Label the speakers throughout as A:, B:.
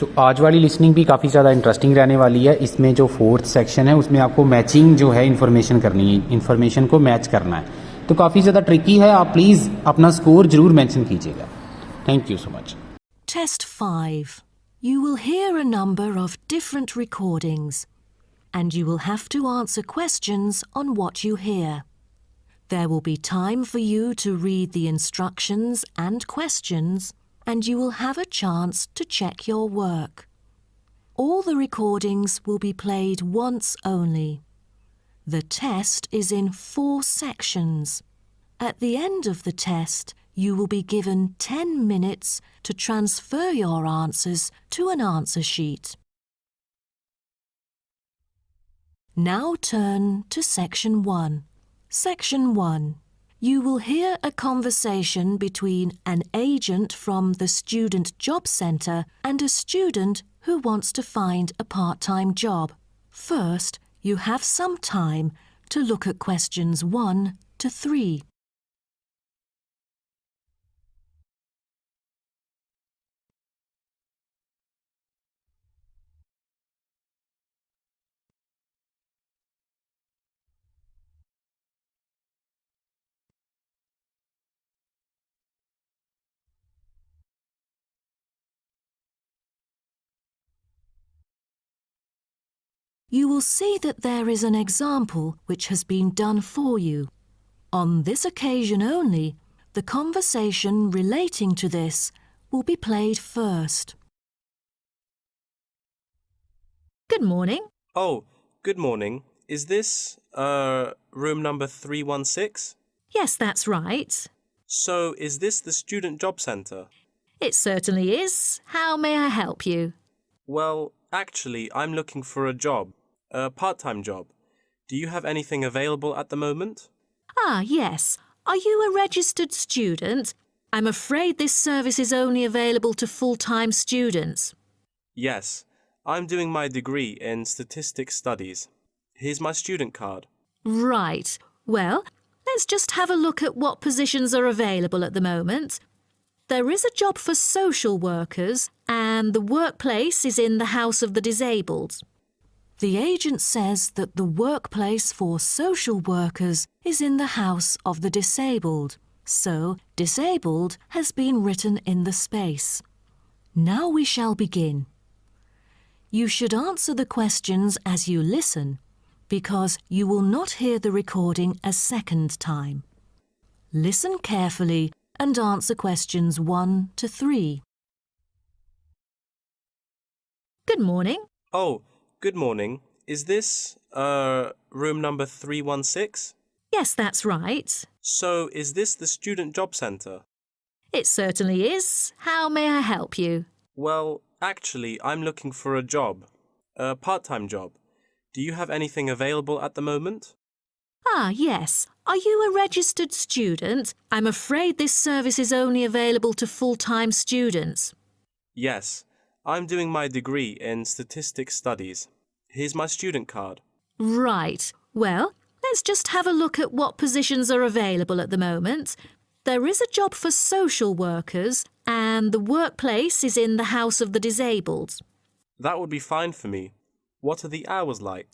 A: तो आज वाली लिसनिंग भी काफ़ी ज़्यादा इंटरेस्टिंग रहने वाली है। इसमें जो फोर्थ सेक्शन है उसमें आपको मैचिंग जो है इन्फॉर्मेशन करनी है, इन्फॉर्मेशन को मैच करना है। तो काफ़ी ज़्यादा ट्रिकी है, आप प्लीज़ अपना स्कोर ज़रूर मेंशन कीजिएगा। Thank you so much.
B: Test 5. You will hear a number of different recordings and you will have to answer questions on what you hear. There will be time for you to read the instructions and questions and you will have a chance to check your work. All the recordings will be played once only. The test is in 4 sections. At the end of the test, you will be given 10 minutes to transfer your answers to an answer sheet. Now turn to Section 1. Section 1. You will hear a conversation between an agent from the Student Job Centre and a student who wants to find a part-time job. First, you have some time to look at questions 1 to 3. You will see that there is an example which has been done for you. On this occasion only, the conversation relating to this will be played first. Good morning.
C: Oh, good morning. Is this, room number 316?
B: Yes, that's right.
C: So, is this the Student Job Centre?
B: It certainly is. How may I help you?
C: Well, actually, I'm looking for a job. A part-time job. Do you have anything available at the moment?
B: Ah, yes. Are you a registered student? I'm afraid this service is only available to full-time students.
C: Yes. I'm doing my degree in statistics studies. Here's my student card.
B: Right. Well, let's just have a look at what positions are available at the moment. There is a job for social workers and the workplace is in the House of the Disabled. The agent says that the workplace for social workers is in the House of the Disabled, so disabled has been written in the space. Now we shall begin. You should answer the questions as you listen, because you will not hear the recording a second time. Listen carefully and answer questions 1 to 3. Good morning.
C: Oh, good morning. Is this, room number 316?
B: Yes, that's right.
C: So, is this the Student Job Centre?
B: It certainly is. How may I help you?
C: Well, actually, I'm looking for a job. A part-time job. Do you have anything available at the moment?
B: Ah, yes. Are you a registered student? I'm afraid this service is only available to full-time students.
C: Yes. I'm doing my degree in statistics studies. Here's my student card.
B: Right. Well, let's just have a look at what positions are available at the moment. There is a job for social workers and the workplace is in the House of the Disabled.
C: That would be fine for me. What are the hours like?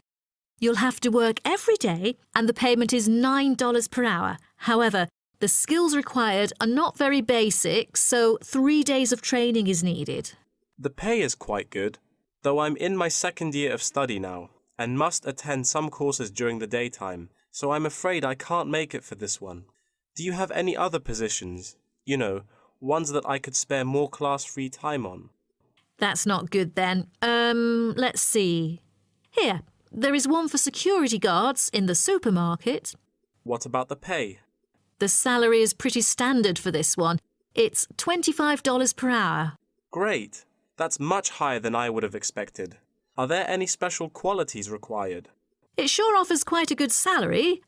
B: You'll have to work every day and the payment is $9 per hour. However, the skills required are not very basic, so 3 days of training is needed.
C: The pay is quite good, though I'm in my second year of study now and must attend some courses during the daytime, so I'm afraid I can't make it for this one. Do you have any other positions? You know, ones that I could spare more class-free time on?
B: That's not good then. Let's see. Here, there is one for security guards in the supermarket.
C: What about the pay?
B: The salary is pretty standard for this one. It's $25 per hour.
C: Great! That's much higher than I would have expected. Are there any special qualities required?
B: It sure offers quite a good salary.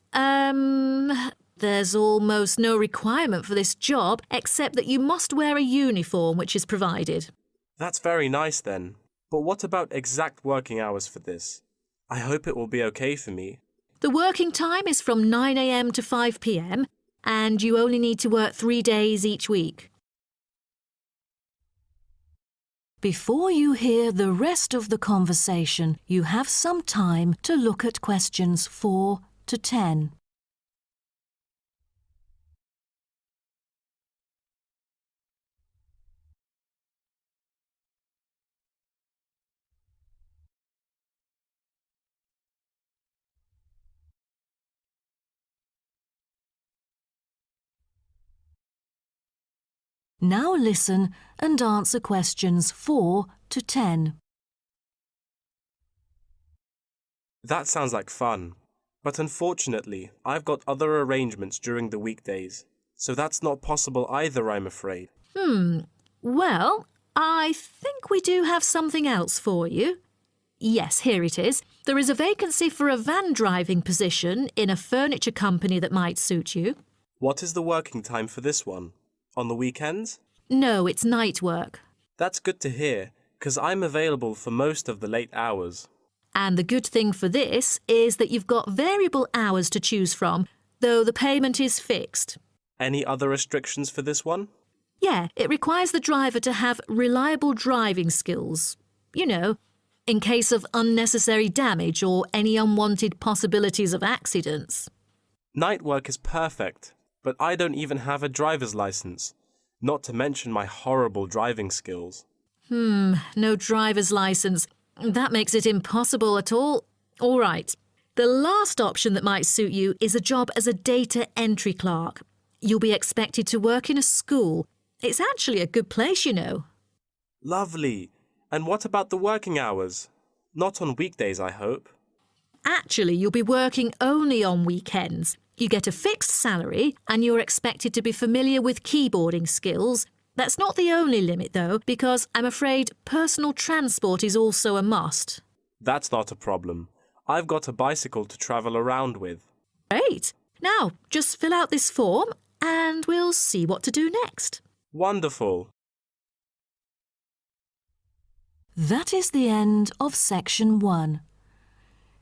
B: There's almost no requirement for this job except that you must wear a uniform which is provided.
C: That's very nice then. But what about exact working hours for this? I hope it will be okay for me.
B: The working time is from 9 a.m. to 5 p.m. and you only need to work 3 days each week. Before you hear the rest of the conversation, you have some time to look at questions 4 to 10. Now listen and answer questions 4 to 10.
C: That sounds like fun. But unfortunately, I've got other arrangements during the weekdays. So that's not possible either, I'm afraid.
B: Well, I think we do have something else for you. Yes, here it is. There is a vacancy for a van driving position in a furniture company that might suit you.
C: What is the working time for this one? On the weekends?
B: No, it's night work.
C: That's good to hear, 'cause I'm available for most of the late hours.
B: And the good thing for this is that you've got variable hours to choose from, though the payment is fixed.
C: Any other restrictions for this one?
B: Yeah, it requires the driver to have reliable driving skills. You know, in case of unnecessary damage or any unwanted possibilities of accidents.
C: Night work is perfect, but I don't even have a driver's license, not to mention my horrible driving skills.
B: No driver's license. That makes it impossible at all. All right. The last option that might suit you is a job as a data entry clerk. You'll be expected to work in a school. It's actually a good place, you know.
C: Lovely. And what about the working hours? Not on weekdays, I hope.
B: Actually, you'll be working only on weekends. You get a fixed salary and you're expected to be familiar with keyboarding skills. That's not the only limit, though, because I'm afraid personal transport is also a must.
C: That's not a problem. I've got a bicycle to travel around with.
B: Great. Now, just fill out this form and we'll see what to do next.
C: Wonderful.
B: That is the end of section 1.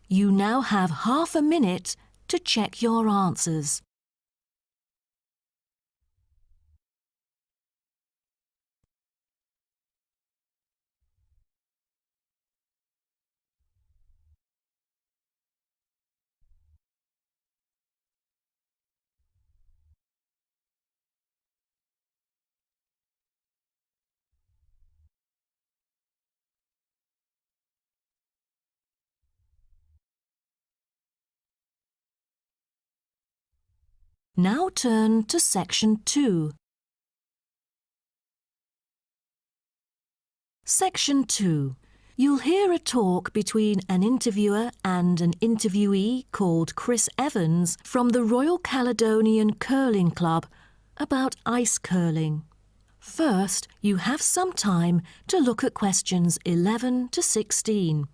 B: You now have half a minute to check your answers. Now turn to section 2. Section 2. You'll hear a talk between an interviewer and an interviewee called Chris Evans from the Royal Caledonian Curling Club about ice curling. First, you have some time to look at questions 11 to 16.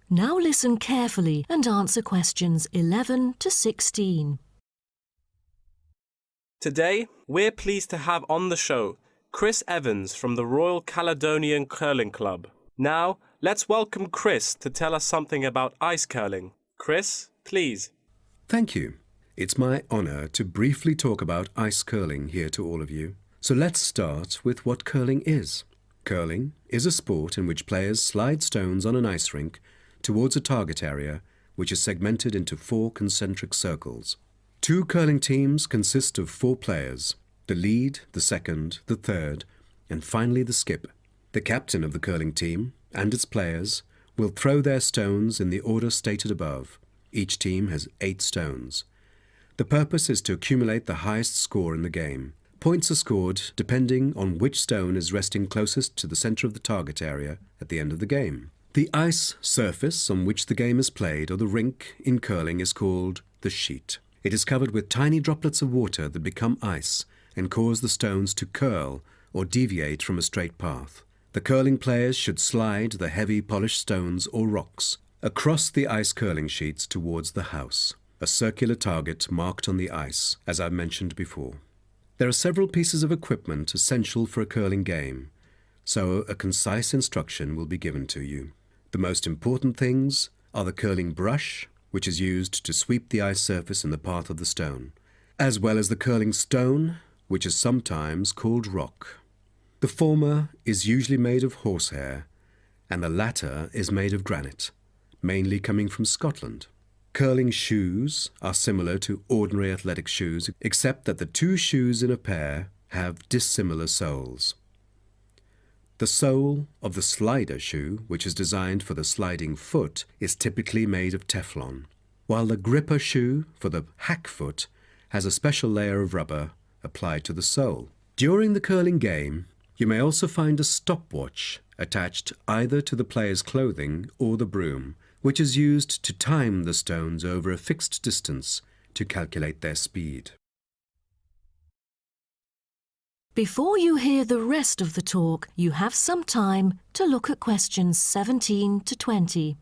B: Now listen carefully and answer questions 11 to 16.
C: Today, we're pleased to have on the show Chris Evans from the Royal Caledonian Curling Club. Now, let's welcome Chris to tell us something about ice curling. Chris, please.
D: Thank you. It's my honour to briefly talk about ice curling here to all of you. So let's start with what curling is. Curling is a sport in which players slide stones on an ice rink towards a target area which is segmented into 4 concentric circles. 2 curling teams consist of 4 players, the lead, the second, the third, and finally the skip. The captain of the curling team and its players will throw their stones in the order stated above. Each team has 8 stones. The purpose is to accumulate the highest score in the game. Points are scored depending on which stone is resting closest to the centre of the target area at the end of the game. The ice surface on which the game is played, or the rink in curling, is called the sheet. It is covered with tiny droplets of water that become ice and cause the stones to curl or deviate from a straight path. The curling players should slide the heavy polished stones or rocks across the ice curling sheets towards the house, a circular target marked on the ice, as I mentioned before. There are several pieces of equipment essential for a curling game, so a concise instruction will be given to you. The most important things are the curling brush, which is used to sweep the ice surface in the path of the stone, as well as the curling stone, which is sometimes called rock. The former is usually made of horsehair, and the latter is made of granite, mainly coming from Scotland. Curling shoes are similar to ordinary athletic shoes, except that the two shoes in a pair have dissimilar soles. The sole of the slider shoe, which is designed for the sliding foot, is typically made of Teflon, while the gripper shoe for the hack foot has a special layer of rubber applied to the sole. During the curling game, you may also find a stopwatch attached either to the player's clothing or the broom, which is used to time the stones over a fixed distance to calculate their speed.
B: Before you hear the rest of the talk, you have some time to look at questions 17 to 20.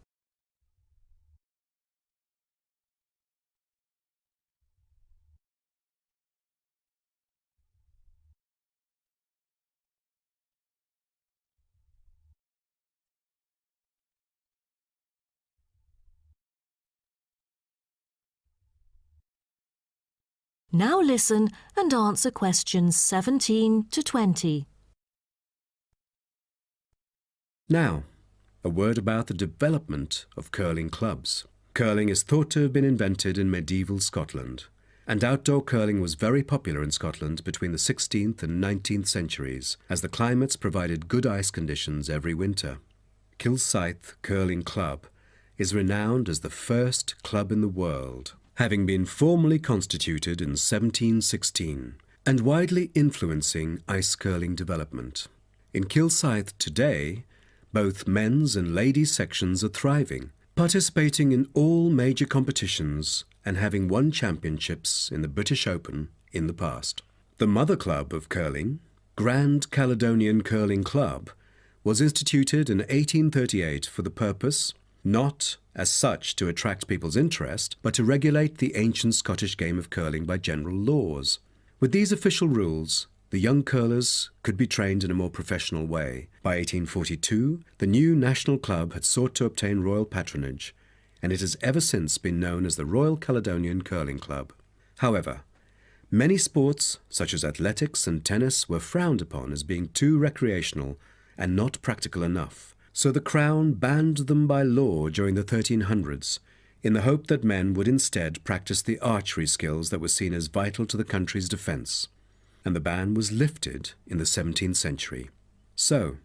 B: Now listen and answer questions 17 to 20.
D: Now, a word about the development of curling clubs. Curling is thought to have been invented in medieval Scotland, and outdoor curling was very popular in Scotland between the 16th and 19th centuries, as the climates provided good ice conditions every winter. Kilsyth Curling Club is renowned as the first club in the world, having been formally constituted in 1716, and widely influencing ice curling development. In Kilsyth today, both men's and ladies' sections are thriving, participating in all major competitions and having won championships in the British Open in the past. The mother club of curling, Grand Caledonian Curling Club, was instituted in 1838 for the purpose, not as such to attract people's interest, but to regulate the ancient Scottish game of curling by general laws. With these official rules, the young curlers could be trained in a more professional way. By 1842, the new national club had sought to obtain royal patronage, and it has ever since been known as the Royal Caledonian Curling Club. However, many sports, such as athletics and tennis, were frowned upon as being too recreational and not practical enough. So the Crown banned them by law during the 1300s, in the hope that men would instead practice the archery skills that were seen as vital to the country's defence. And the ban was lifted in the 17th century. So,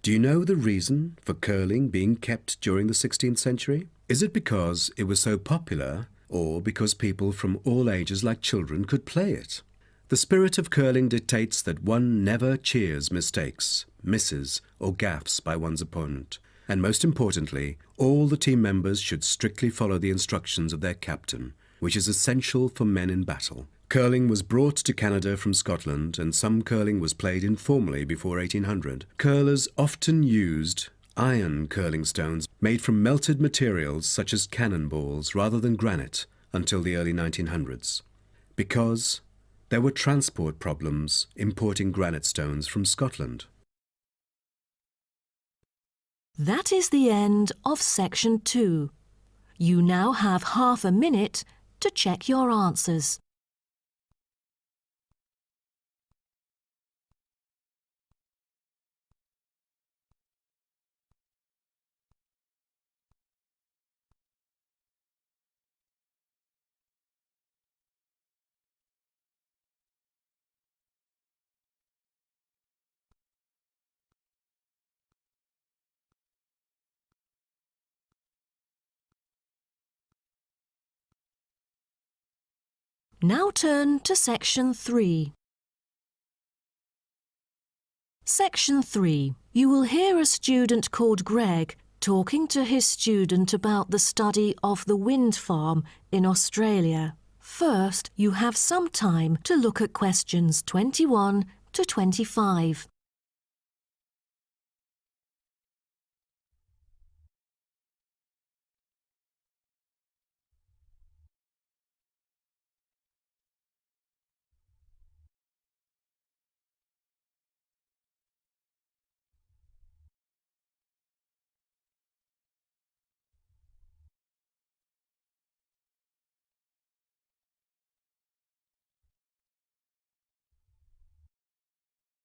D: do you know the reason for curling being kept during the 16th century? Is it because it was so popular, or because people from all ages like children could play it? The spirit of curling dictates that one never cheers mistakes, misses, or gaffes by one's opponent. And most importantly, all the team members should strictly follow the instructions of their captain, which is essential for men in battle. Curling was brought to Canada from Scotland, and some curling was played informally before 1800. Curlers often used iron curling stones made from melted materials such as cannonballs rather than granite until the early 1900s, because there were transport problems importing granite stones from Scotland.
B: That is the end of section 2. You now have half a minute to check your answers. Now turn to section 3. Section 3. You will hear a student called Greg talking to his student about the study of the wind farm in Australia. First, you have some time to look at questions 21 to 25.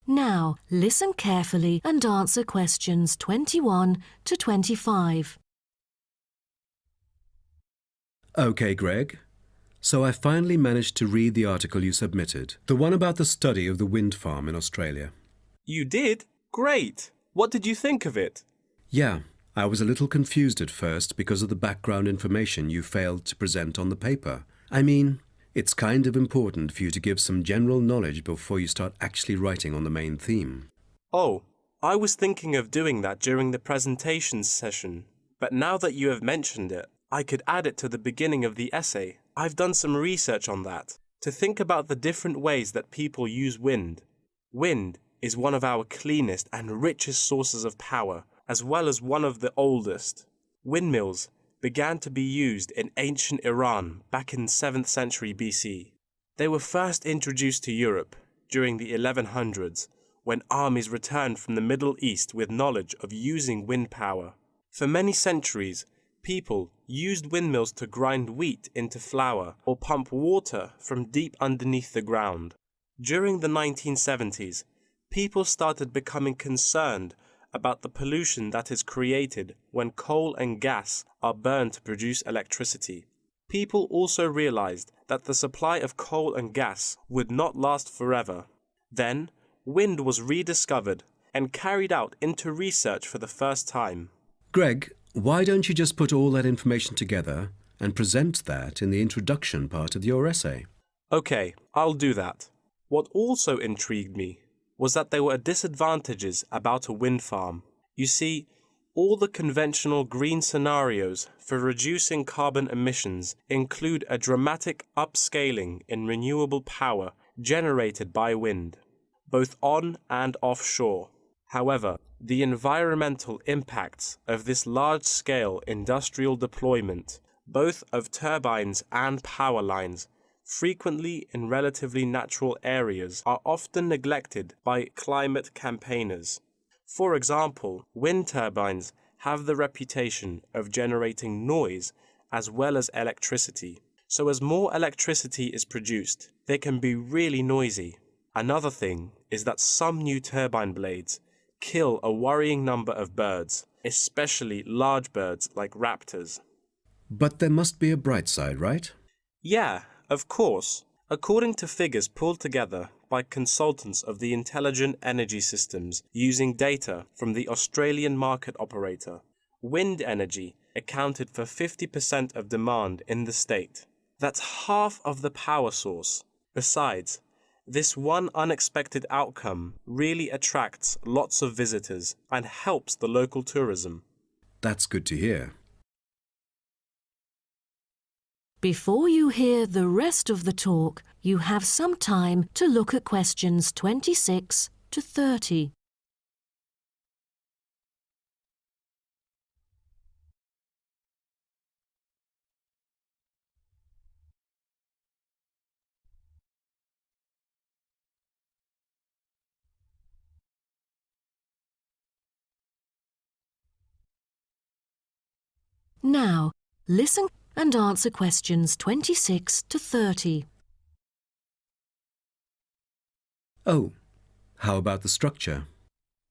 B: Now, listen carefully and answer questions 21 to 25.
D: OK, Greg. So I finally managed to read the article you submitted, the one about the study of the wind farm in Australia.
C: You did? Great! What did you think of it?
D: Yeah, I was a little confused at first because of the background information you failed to present on the paper. I mean, it's kind of important for you to give some general knowledge before you start actually writing on the main theme.
C: Oh, I was thinking of doing that during the presentation session, but now that you have mentioned it, I could add it to the beginning of the essay. I've done some research on that, to think about the different ways that people use wind. Wind is one of our cleanest and richest sources of power, as well as one of the oldest. Windmills began to be used in ancient Iran back in 7th century BC. They were first introduced to Europe during the 1100s, when armies returned from the Middle East with knowledge of using wind power. For many centuries, people used windmills to grind wheat into flour or pump water from deep underneath the ground. During the 1970s, people started becoming concerned about the pollution that is created when coal and gas are burned to produce electricity. People also realized that the supply of coal and gas would not last forever. Then, wind was rediscovered and carried out into research for the first time.
D: Greg, why don't you just put all that information together and present that in the introduction part of your essay?
C: Okay, I'll do that. What also intrigued me was that there were disadvantages about a wind farm. You see, all the conventional green scenarios for reducing carbon emissions include a dramatic upscaling in renewable power generated by wind, both on and offshore. However, the environmental impacts of this large-scale industrial deployment, both of turbines and power lines, frequently in relatively natural areas, are often neglected by climate campaigners. For example, wind turbines have the reputation of generating noise as well as electricity. So as more electricity is produced, they can be really noisy. Another thing is that some new turbine blades kill a worrying number of birds, especially large birds like raptors.
D: But there must be a bright side, right?
C: Yeah, of course. According to figures pulled together by consultants of the Intelligent Energy Systems using data from the Australian market operator, wind energy accounted for 50% of demand in the state. That's half of the power source. Besides, this one unexpected outcome really attracts lots of visitors and helps the local tourism.
D: That's good to hear.
B: Before you hear the rest of the talk, you have some time to look at questions 26 to 30. Now, listen and answer questions 26 to 30.
D: Oh, how about the structure?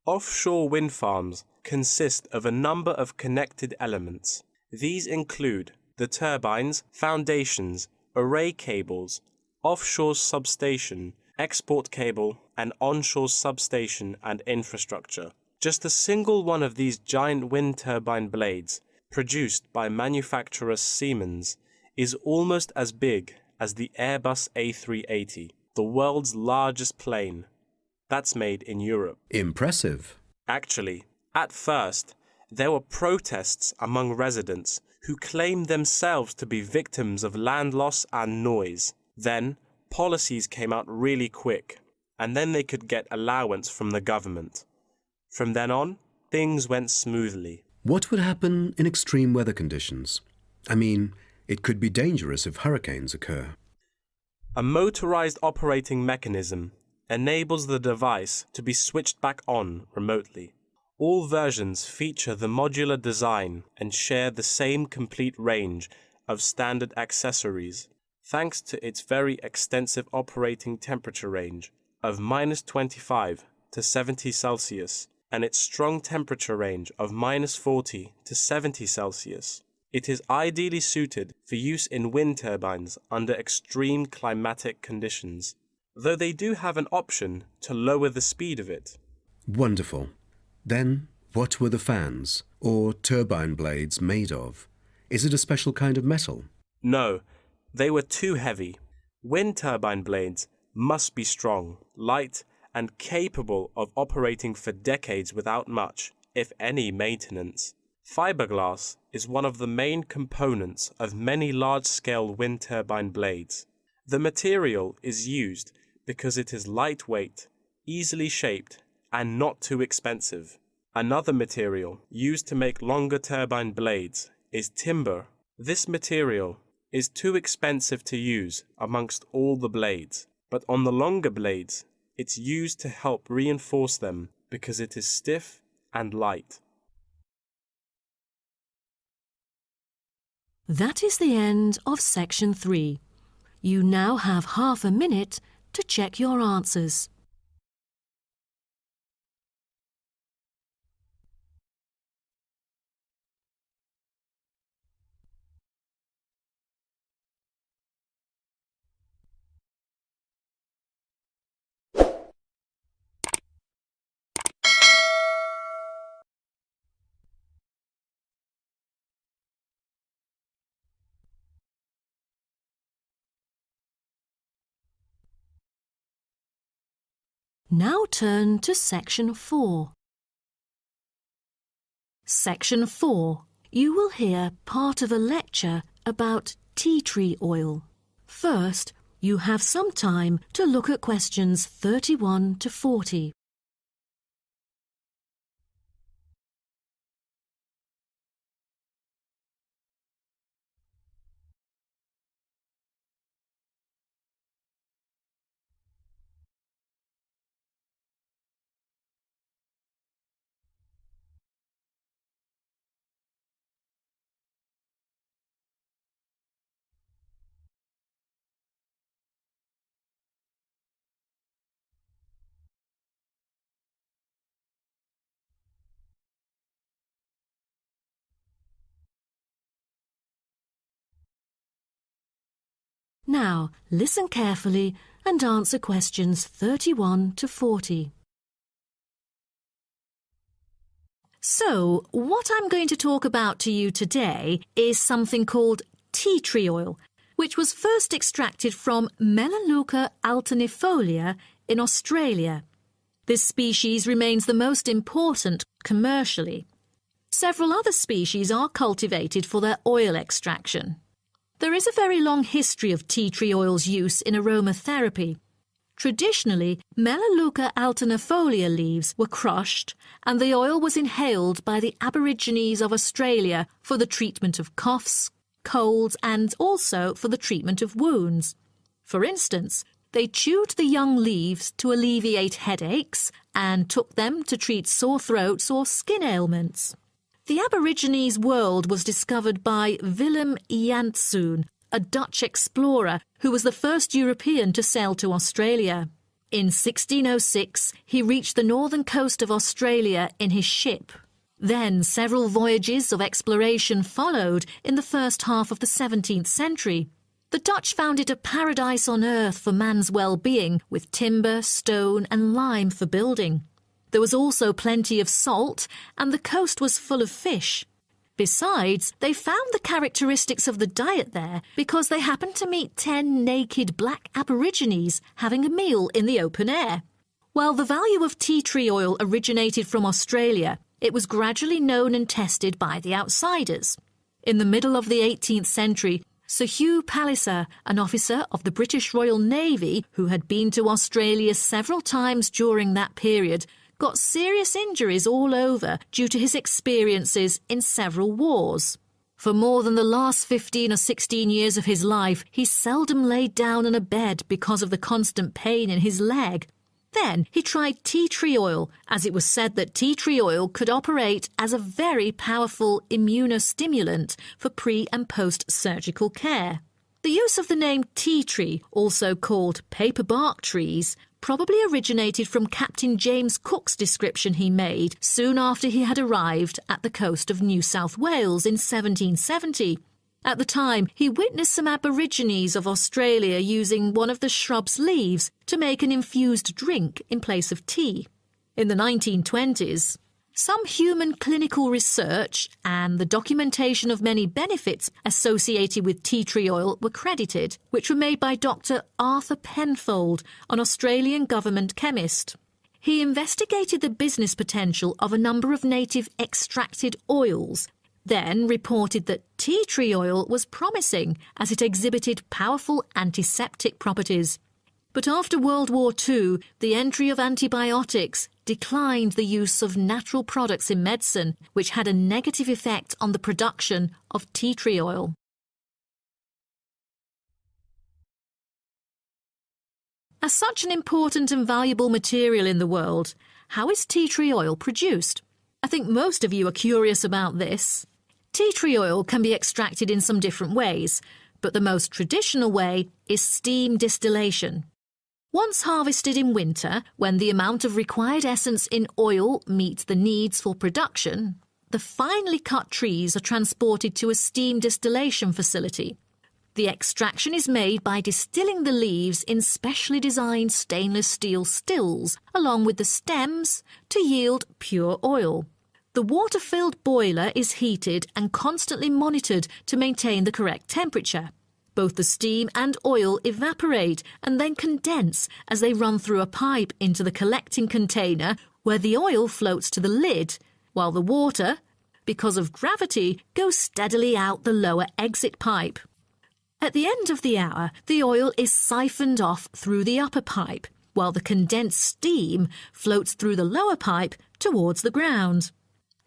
C: Offshore wind farms consist of a number of connected elements. These include the turbines, foundations, array cables, offshore substation, export cable, and onshore substation and infrastructure. Just a single one of these giant wind turbine blades, produced by manufacturer Siemens, is almost as big as the Airbus A380, the world's largest plane. That's made in Europe.
D: Impressive.
C: Actually, at first, there were protests among residents who claimed themselves to be victims of land loss and noise. Then, policies came out really quick, and then they could get allowance from the government. From then on, things went smoothly.
D: What would happen in extreme weather conditions? I mean, it could be dangerous if hurricanes occur.
C: A motorized operating mechanism enables the device to be switched back on remotely. All versions feature the modular design and share the same complete range of standard accessories, thanks to its very extensive operating temperature range of -25 to 70 Celsius and its strong temperature range of -40 to 70 Celsius. It is ideally suited for use in wind turbines under extreme climatic conditions, though they do have an option to lower the speed of it.
D: Wonderful. Then, what were the fans, or turbine blades, made of? Is it a special kind of metal?
C: No, they were too heavy. Wind turbine blades must be strong, light, and capable of operating for decades without much, if any, maintenance. Fiberglass is one of the main components of many large-scale wind turbine blades. The material is used because it is lightweight, easily shaped, and not too expensive. Another material used to make longer turbine blades is timber. This material is too expensive to use amongst all the blades, but on the longer blades, it's used to help reinforce them because it is stiff and light.
B: That is the end of section 3. You now have half a minute to check your answers. Now turn to section 4. Section 4. You will hear part of a lecture about tea tree oil. First, you have some time to look at questions 31 to 40. Now, listen carefully and answer questions 31 to 40. So, what I'm going to talk about to you today is something called tea tree oil, which was first extracted from Melaleuca alternifolia in Australia. This species remains the most important commercially. Several other species are cultivated for their oil extraction. There is a very long history of tea tree oil's use in aromatherapy. Traditionally, Melaleuca alternifolia leaves were crushed and the oil was inhaled by the Aborigines of Australia for the treatment of coughs, colds and also for the treatment of wounds. For instance, they chewed the young leaves to alleviate headaches and took them to treat sore throats or skin ailments. The Aborigines world was discovered by Willem Janszoon, a Dutch explorer who was the first European to sail to Australia. In 1606, he reached the northern coast of Australia in his ship. Then several voyages of exploration followed in the first half of the 17th century. The Dutch found it a paradise on earth for man's well-being, with timber, stone and lime for building. There was also plenty of salt, and the coast was full of fish. Besides, they found the characteristics of the diet there because they happened to meet 10 naked black Aborigines having a meal in the open air. While the value of tea tree oil originated from Australia, it was gradually known and tested by the outsiders. In the middle of the 18th century, Sir Hugh Palliser, an officer of the British Royal Navy who had been to Australia several times during that period, got serious injuries all over due to his experiences in several wars. For more than the last 15 or 16 years of his life, he seldom laid down on a bed because of the constant pain in his leg. Then he tried tea tree oil, as it was said that tea tree oil could operate as a very powerful immunostimulant for pre- and post-surgical care. The use of the name tea tree, also called paper bark trees, probably originated from Captain James Cook's description he made soon after he had arrived at the coast of New South Wales in 1770. At the time, he witnessed some Aborigines of Australia using one of the shrub's leaves to make an infused drink in place of tea. In the 1920s, some human clinical research and the documentation of many benefits associated with tea tree oil were credited, which were made by Dr. Arthur Penfold, an Australian government chemist. He investigated the business potential of a number of native extracted oils, then reported that tea tree oil was promising as it exhibited powerful antiseptic properties. But after World War II, the entry of antibiotics declined the use of natural products in medicine, which had a negative effect on the production of tea tree oil. As such an important and valuable material in the world, how is tea tree oil produced? I think most of you are curious about this. Tea tree oil can be extracted in some different ways, but the most traditional way is steam distillation. Once harvested in winter, when the amount of required essence in oil meets the needs for production, the finely cut trees are transported to a steam distillation facility. The extraction is made by distilling the leaves in specially designed stainless steel stills along with the stems to yield pure oil. The water-filled boiler is heated and constantly monitored to maintain the correct temperature. Both the steam and oil evaporate and then condense as they run through a pipe into the collecting container where the oil floats to the lid, while the water, because of gravity, goes steadily out the lower exit pipe. At the end of the hour, the oil is siphoned off through the upper pipe, while the condensed steam floats through the lower pipe towards the ground.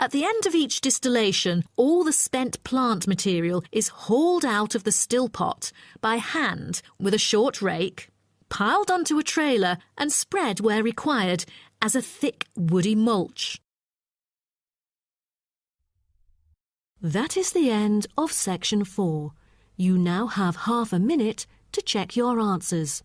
B: At the end of each distillation, all the spent plant material is hauled out of the still pot by hand with a short rake, piled onto a trailer and spread where required as a thick woody mulch. That is the end of section 4. You now have half a minute to check your answers.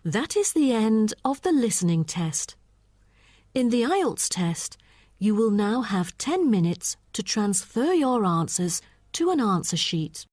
B: That is the end of the listening test. In the IELTS test, you will now have 10 minutes to transfer your answers to an answer sheet.